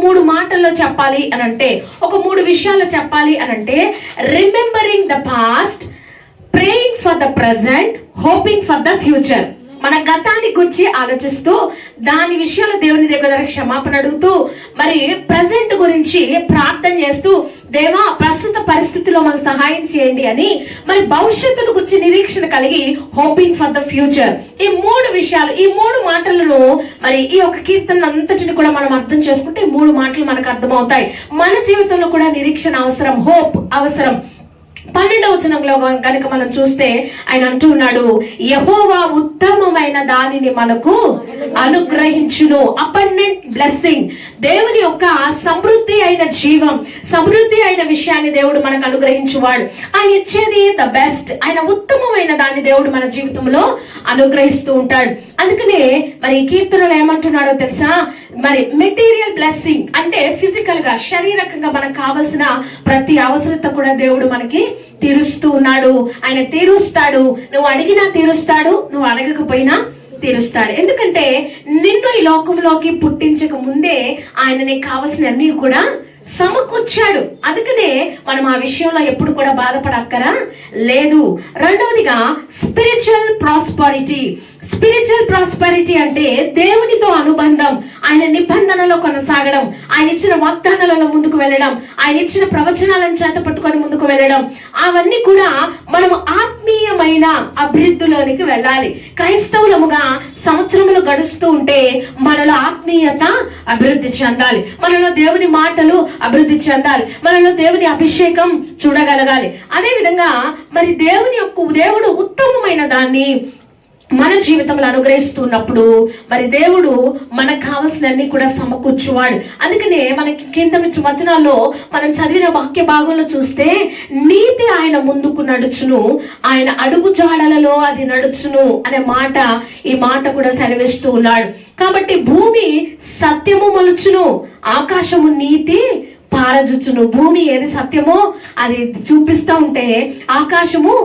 మూడు మాటల్లో చెప్పాలి అని అంటే, ఒక మూడు విషయాల్లో చెప్పాలి అని అంటే, remembering the past, praying for the present, hoping for the future. మన గతాన్ని గురించి ఆలోచిస్తూ దాని విషయంలో దేవుని దగ్గర క్షమాపణ అడుగుతూ, మరి ప్రజెంట్ గురించి ప్రార్థన చేస్తూ, దేవా ప్రస్తుత పరిస్థితిలో మనకు సహాయం చేయండి అని, మరి భవిష్యత్తును గురించి నిరీక్షణ కలిగి హోపింగ్ ఫర్ ద ఫ్యూచర్. ఈ మూడు విషయాలు, ఈ మూడు మాటలను మరి ఈ యొక్క కీర్తన అంతటిని కూడా మనం అర్థం చేసుకుంటే ఈ మూడు మాటలు మనకు అర్థమవుతాయి. మన జీవితంలో కూడా నిరీక్షణ అవసరం, హోప్ అవసరం. 12వ వచనంలో కనుక మనం చూస్తే ఆయన అంటూ ఉన్నాడు, యెహోవా ఉత్తమమైన దానిని మనకు అనుగ్రహించును. అబండెంట్ బ్లెస్సింగ్, దేవుని యొక్క సమృద్ధి అయిన జీవం, సమృద్ధి అయిన విషయాన్ని దేవుడు మనకు అనుగ్రహించువాడు. ఆయన ఇచ్చేది ద బెస్ట్, ఆయన ఉత్తమమైన దాన్ని దేవుడు మన జీవితంలో అనుగ్రహిస్తూ ఉంటాడు. అందుకనే మరి కీర్తనలు ఏమంటున్నాడో తెలుసా, మరి మెటీరియల్ బ్లెస్సింగ్ అంటే ఫిజికల్ గా, శారీరకంగా మనకు కావలసిన ప్రతి అవసరత కూడా దేవుడు మనకి తీరుస్తూ ఉన్నాడు. ఆయన తీరుస్తాడు, నువ్వు అడిగినా తీరుస్తాడు, నువ్వు అడగకపోయినా తీరుస్తాడు. ఎందుకంటే నిన్ను ఈ లోకంలోకి పుట్టించక ముందే ఆయన నీకు కావాల్సిన అన్ని కూడా సమకూర్చాడు. అందుకనే మనం ఆ విషయంలో ఎప్పుడు కూడా బాధపడక్కరా లేదు. రెండవదిగా స్పిరిచువల్ ప్రాస్పరిటీ. స్పిరిచువల్ ప్రాస్పరిటీ అంటే దేవునితో అనుబంధం, ఆయన నిబంధనలో కొనసాగడం, ఆయన ఇచ్చిన వాగ్దానాలలో ముందుకు వెళ్ళడం, ఆయన ఇచ్చిన ప్రవచనాలను చేత పట్టుకొని ముందుకు వెళ్ళడం, అవన్నీ కూడా మనం ఆత్మీయమైన అభివృద్ధిలోనికి వెళ్ళాలి. క్రైస్తవులముగా సంవత్సరములు గడుస్తూ ఉంటే మనలో ఆత్మీయత అభివృద్ధి చెందాలి, మనలో దేవుని మాటలు అభివృద్ధి చెందాలి, మనలో దేవుని అభిషేకం చూడగలగాలి. అదే విధంగా మరి దేవుడు ఉత్తమమైన దాన్ని మన జీవితంలో అనుగ్రహిస్తున్నప్పుడు మరి దేవుడు మనకు కావాల్సినన్ని కూడా సమకూర్చువాడు. అందుకనే మనకి కింద వచనాల్లో మనం చదివిన వాక్య భాగంలో చూస్తే, నీతి ఆయన ముందుకు నడుచును, ఆయన అడుగు జాడలలో అది నడుచును అనే మాట, ఈ మాట కూడా సెలవిస్తూ ఉన్నాడు. కాబట్టి భూమి సత్యము మలుచును, ఆకాశము నీతి పారజుచ్చును. భూమి ఏది సత్యమో అది చూపిస్తూ ఉంటే ఆకాశము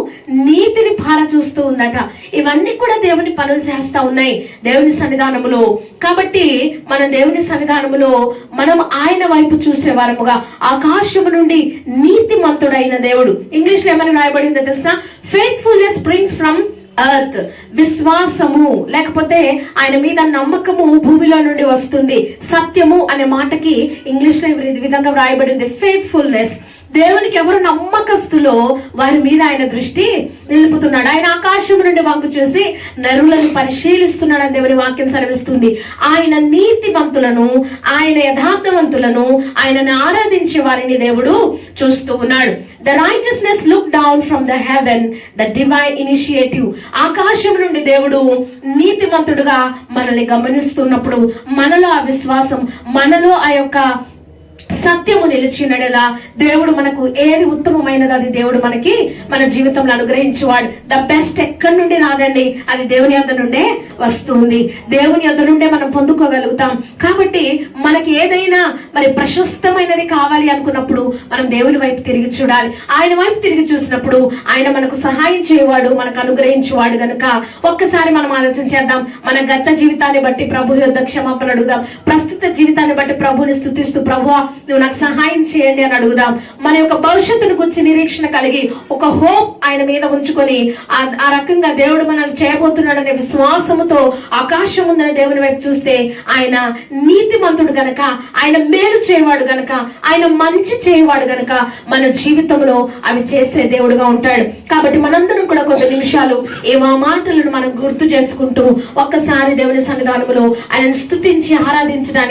నీతిని పారచూస్తూ ఉందట. ఇవన్నీ కూడా దేవుని పనులు చేస్తా ఉన్నాయి దేవుని సన్నిధానములో. కాబట్టి మన దేవుని సన్నిధానములో మనం ఆయన వైపు చూసే వారముగా, ఆకాశము నుండి నీతిమంతుడైన దేవుడు, ఇంగ్లీష్ లో ఏమని రాయబడిందో తెలుసా, ఫెయిత్ఫుల్నెస్ స్ప్రింగ్స్ ఫ్రమ్ ఎర్త్. విశ్వాసము లేకపోతే ఆయన మీద నమ్మకము భూమిలో నుండి వస్తుంది. సత్యము అనే మాటకి ఇంగ్లీష్ లో ఈ విధంగా వ్రాయబడింది, ఫెయిత్ఫుల్నెస్. దేవునికి ఎవరు నమ్మకస్తులో వారి మీద ఆయన దృష్టి నిలుపుతున్నాడు. ఆయన ఆకాశం నుండి వంగు చూసి నరులను పరిశీలిస్తున్నాడని దేవుని వాక్యం సెలవిస్తుంది. ఆయన నీతివంతులను, ఆయన యథార్థవంతులను, ఆయనను ఆరాధించే వారిని దేవుడు చూస్తూ ఉన్నాడు. The righteousness look down from the heaven, the divine initiative. ఆకాశం నుండి దేవుడు నీతిమంతుడుగా మనల్ని గమనిస్తున్నప్పుడు మనలో ఆ విశ్వాసం, మనలో ఆ యొక్క సత్యము నిలిచినడలా దేవుడు మనకు ఏది ఉత్తమమైనది అది దేవుడు మనకి మన జీవితంలో అనుగ్రహించేవాడు. ద బెస్ట్ ఎక్కడి నుండి రాదండి, అది దేవుని యొద్ద నుండే వస్తుంది, దేవుని యొద్ద నుండే మనం పొందుకోగలుగుతాం. కాబట్టి మనకి ఏదైనా మరి ప్రశస్తమైనది కావాలి అనుకున్నప్పుడు మనం దేవుని వైపు తిరిగి చూడాలి. ఆయన వైపు తిరిగి చూసినప్పుడు ఆయన మనకు సహాయం చేయవాడు, మనకు అనుగ్రహించేవాడు. కనుక ఒక్కసారి మనం ఆలోచన చేద్దాం. మన గత జీవితాన్ని బట్టి ప్రభు యొద్ద క్షమాపణ అడుగుదాం. ప్రస్తుత జీవితాన్ని బట్టి ప్రభుని స్తుతిస్తూ, ప్రభువా నువ్వు నాకు సహాయం చేయండి అని అడుగుదాం. మన యొక్క భవిష్యత్తును గురించి నిరీక్షణ కలిగి ఒక హోప్ ఆయన మీద ఉంచుకొని ఆ రకంగా దేవుడు మనల్ని చేయబోతున్నాడనే విశ్వాసముతో ఆకాశం ఉందని దేవుని వైపు చూస్తే ఆయన నీతిమంతుడు గనక, ఆయన మేలు చేయవాడు గనక, ఆయన మంచి చేయవాడు గనక మన జీవితంలో అవి చేసే దేవుడుగా ఉంటాడు. కాబట్టి మనందరం కూడా కొన్ని నిమిషాలు ఏవో మాటలను మనం గుర్తు చేసుకుంటూ ఒక్కసారి దేవుని సన్నిధానములో ఆయనను స్తుతించి ఆరాధించడానికి